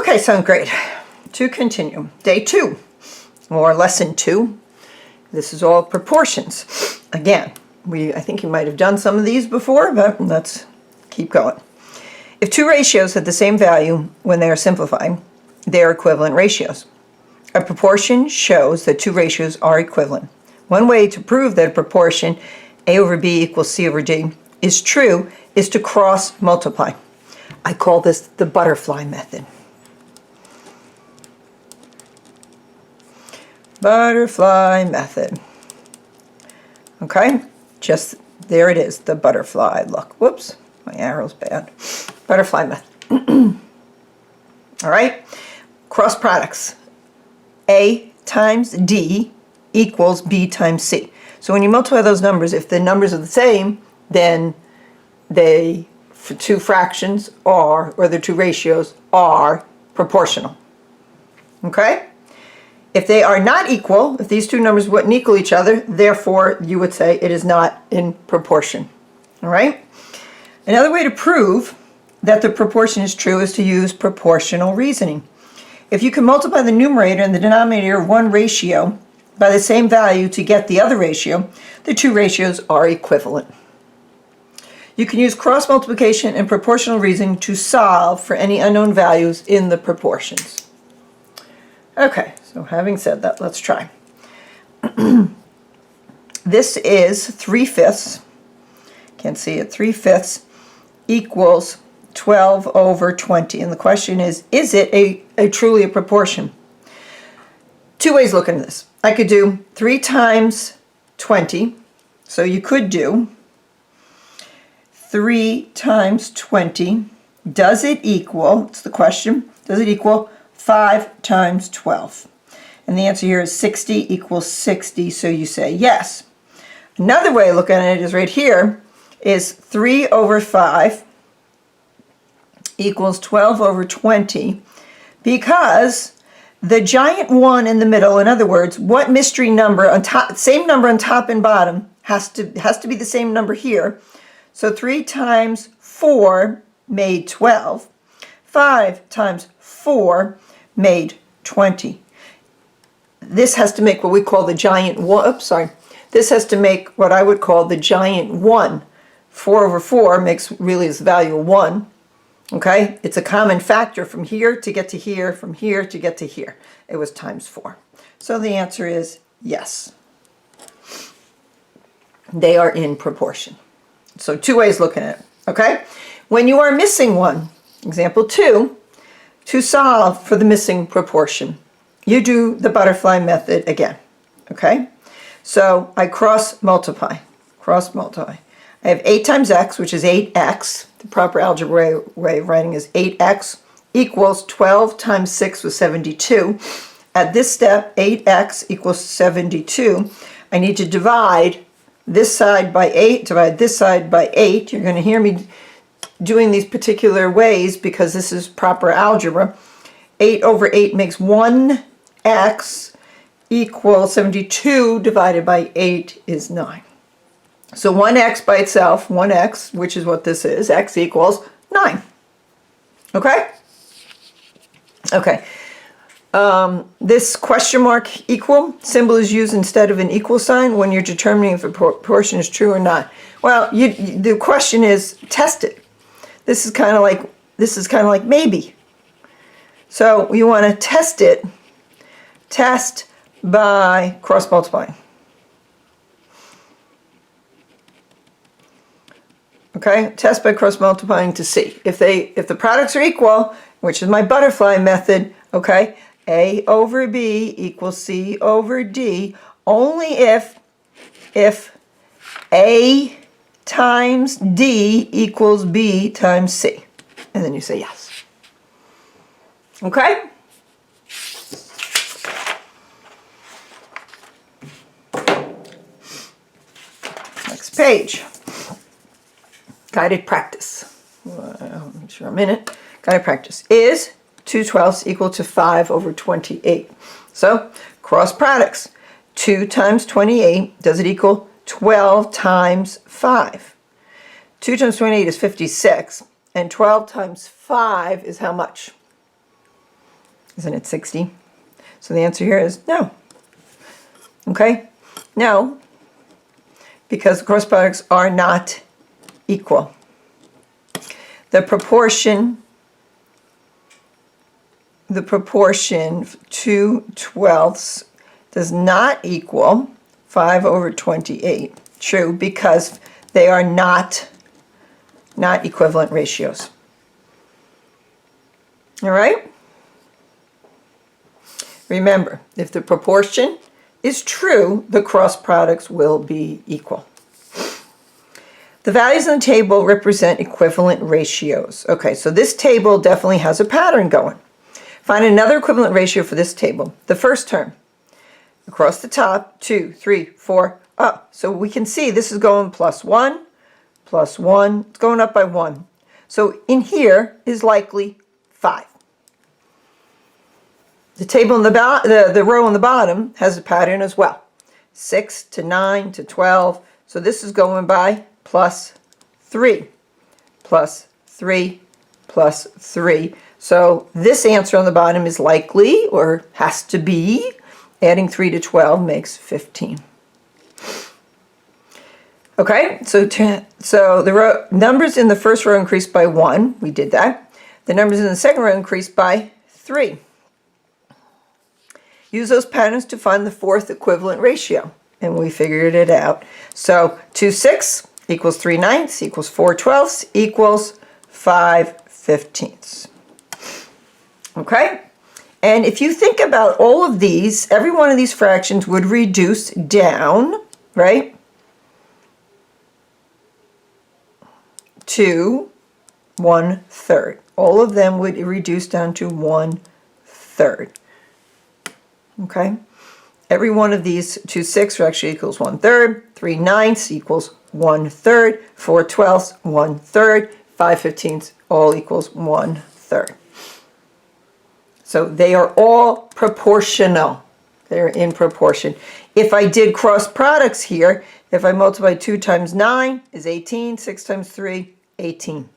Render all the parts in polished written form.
Okay, sounds great. To continue, day 2, or lesson 2. This is all proportions. Again, I think you might have done some of these before, but let's keep going. If two ratios have the same value when they are simplified, they are equivalent ratios. A proportion shows that two ratios are equivalent. One way to prove that a proportion A over B equals C over D is true is to cross multiply. I call this the butterfly method. Butterfly method. Okay, just there it is, the butterfly. Look, whoops, my arrow's bad. Butterfly method. All right, cross products. A times D equals B times C. So when you multiply those numbers, if the numbers are the same, then they, for two fractions are, or the two ratios are proportional. Okay? If they are not equal, if these two numbers wouldn't equal each other, therefore you would say it is not in proportion. All right? Another way to prove that the proportion is true is to use proportional reasoning. If you can multiply the numerator and the denominator of one ratio by the same value to get the other ratio, the two ratios are equivalent. You can use cross multiplication and proportional reasoning to solve for any unknown values in the proportions. Okay, so having said that, let's try. This is 3/5, can't see it, 3/5 equals 12 over 20. And the question is it a truly a proportion? Two ways looking at this. I could do 3 times 20. So you could do 3 times 20. Does it equal, it's the question, does it equal 5 times 12? And the answer here is 60 equals 60, so you say yes. Another way of looking at it is right here, is 3 over 5 equals 12 over 20, because the giant 1 in the middle, in other words, what mystery number on top, same number on top and bottom, has to be the same number here. So 3 times 4 made 12. 5 times 4 made 20. This has to make what we call the giant 1. Oops, sorry. This has to make what I would call the giant 1. 4 over 4 makes really is the value of 1. Okay? It's a common factor from here to get to here, from here to get to here. It was times 4. So the answer is yes. They are in proportion. So two ways looking at it. Okay? When you are missing one, example 2, to solve for the missing proportion, you do the butterfly method again. Okay? So I cross multiply. Cross multiply. I have 8 times x, which is 8x. The proper algebra way of writing is 8x equals 12 times 6 was 72. At this step, 8x equals 72. I need to divide this side by 8, divide this side by 8. You're going to hear me doing these particular ways because this is proper algebra. 8 over 8 makes 1x equals 72 divided by 8 is 9. So 1x by itself, 1x, which is what this is, x equals 9. Okay? Okay. This question mark equal symbol is used instead of an equal sign when you're determining if a proportion is true or not. Well, the question is test it. This is kind of like maybe. So you want to test it. Test by cross multiplying. Okay, test by cross multiplying to see if the products are equal, which is my butterfly method. Okay, A over B equals C over D only if A times D equals B times C, and then you say yes. Okay. Next page. Guided practice. Make sure I'm in it. Guided practice. Is 2/12 equal to 5 over 28? So, cross products. 2 times 28, does it equal 12 times 5? 2 times 28 is 56, and 12 times 5 is how much? Isn't it 60? So the answer here is no. Okay? No, because cross products are not equal. The proportion 2/12 does not equal 5/28. True, because they are not equivalent ratios. All right? Remember, if the proportion is true, the cross products will be equal. The values in the table represent equivalent ratios. Okay, so this table definitely has a pattern going. Find another equivalent ratio for this table. The first term, across the top, 2, 3, 4, up. So we can see this is going +1, +1. It's going up by 1. So in here is likely 5. The table in the row on the bottom has a pattern as well. 6 to 9 to 12. So this is going by +3, +3, +3. So this answer on the bottom is likely, or has to be, adding 3 to 12 makes 15. Okay, so the numbers in the first row increased by 1. We did that. The numbers in the second row increased by 3. Use those patterns to find the fourth equivalent ratio. And we figured it out. So 2/6 equals 3/9 equals 4/12 equals 5/15. Okay? And if you think about all of these, every one of these fractions would reduce down, right, to 1/3. All of them would reduce down to 1/3. Okay? Every one of these 2/6 actually equals 1/3, 3/9 equals 1/3, 4/12 1/3, 5/15 all equals 1/3. So they are all proportional. They're in proportion. If I did cross products here, if I multiply 2 times 9 is 18, 6 times 3, 18.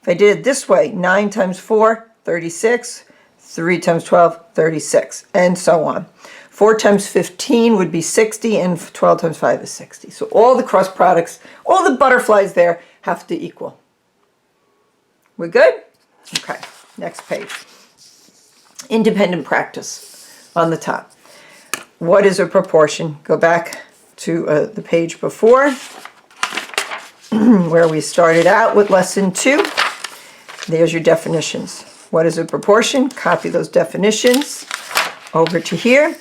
If I did it this way, 9 times 4, 36, 3 times 12, 36, and so on. 4 times 15 would be 60, and 12 times 5 is 60. So all the cross products, all the butterflies there have to equal. We're good? Okay, next page. Independent practice on the top. What is a proportion? Go back to the page before where we started out with lesson 2. There's your definitions. What is a proportion? Copy those definitions over to here.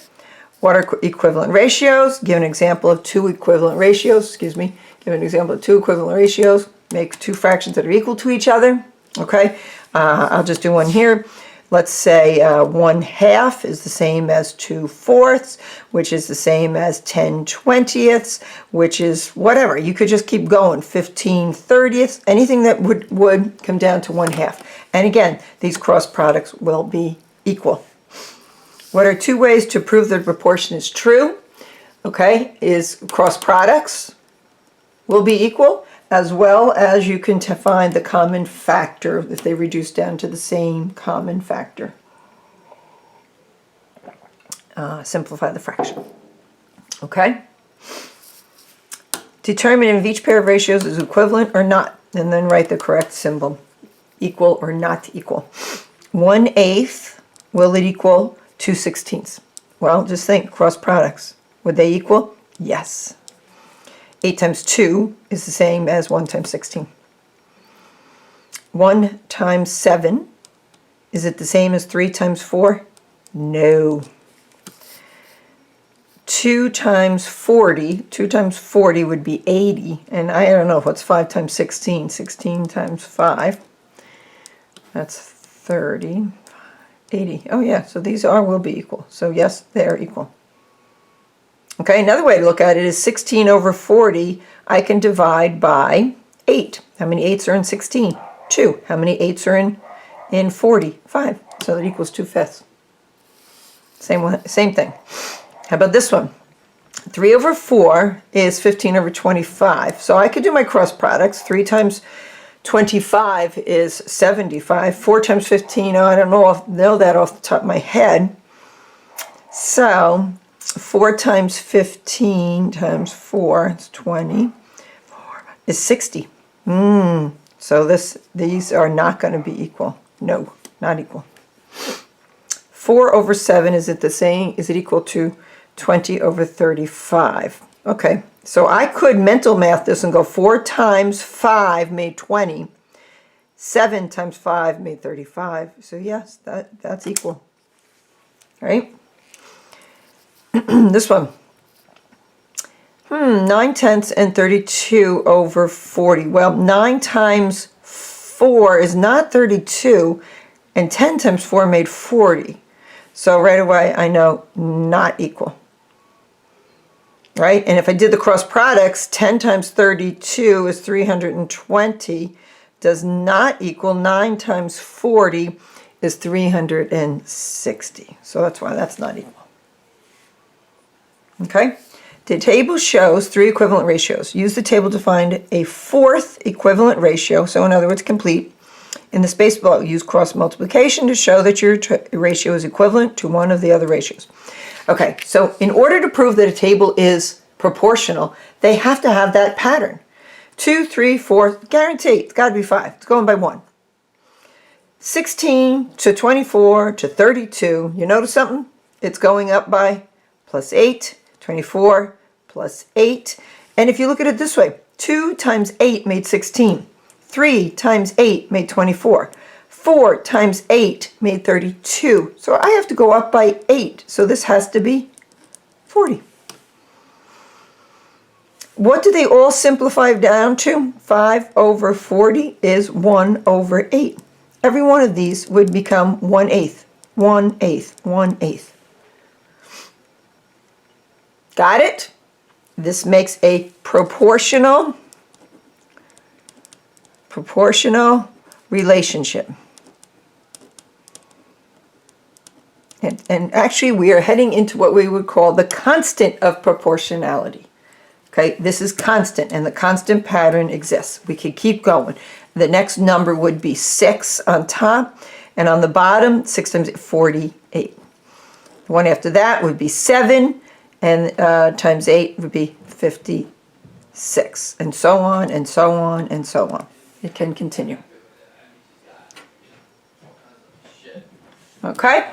What are equivalent ratios? Give an example of two equivalent ratios. Give an example of two equivalent ratios. Make two fractions that are equal to each other. Okay, I'll just do one here. Let's say 1/2 is the same as 2/4, which is the same as 10/20, which is whatever. You could just keep going. 15/30, anything that would come down to 1/2. And again, these cross products will be equal. What are two ways to prove that a proportion is true? Okay, is cross products will be equal, as well as you can find the common factor if they reduce down to the same common factor. Simplify the fraction. Okay? Determine if each pair of ratios is equivalent or not, and then write the correct symbol. Equal or not equal. 1/8, will it equal 2/16? Well, just think, cross products. Would they equal? Yes. 8 times 2 is the same as 1 times 16. 1 times 7, is it the same as 3 times 4? No. 2 times 40 would be 80, and I don't know what's 5 times 16. 16 times 5, that's 30. 80. Oh yeah, so these will be equal. So yes, they are equal. Okay, another way to look at it is 16/40. I can divide by 8. How many 8s are in 16? 2. How many 8s are in 40? 5. So that equals 2/5. Same thing. How about this one? 3/4 is 15/25. So I could do my cross products. 3 times 25 is 75. 4 times 15, I don't know that off the top of my head. So 4 times 15 times 4, it's 20, is 60. So these are not going to be equal. No, not equal. 4 over 7, is it the same? Is it equal to 20 over 35? Okay, so I could mental math this and go 4 times 5 made 20. 7 times 5 made 35. So yes, that's equal. Right? This one. 9/10 and 32 over 40. Well, 9 times 4 is not 32, and 10 times 4 made 40. So right away, I know not equal. Right? And if I did the cross products, 10 times 32 is 320, does not equal 9 times 40 is 360. So that's why that's not equal. Okay? The table shows 3 equivalent ratios. Use the table to find a 4th equivalent ratio, so in other words, complete. In the space below, use cross multiplication to show that your ratio is equivalent to one of the other ratios. Okay, so in order to prove that a table is proportional, they have to have that pattern. 2, 3, 4, guarantee, it's got to be 5. It's going by 1. 16 to 24 to 32, you notice something? It's going up by plus 8, 24 plus 8. And if you look at it this way, 2 times 8 made 16. 3 times 8 made 24. 4 times 8 made 32. So I have to go up by 8. So this has to be 40. What do they all simplify down to? 5 over 40 is 1 over 8. Every one of these would become 1/8. 1/8. 1/8. Got it? This makes a proportional relationship. And actually we are heading into what we would call the constant of proportionality. Okay, this is constant and the constant pattern exists. We could keep going. The next number would be 6 on top, and on the bottom, 6 times 8, 48. The one after that would be 7, and times 8 would be 56, and so on, and so on, and so on. It can continue. Okay?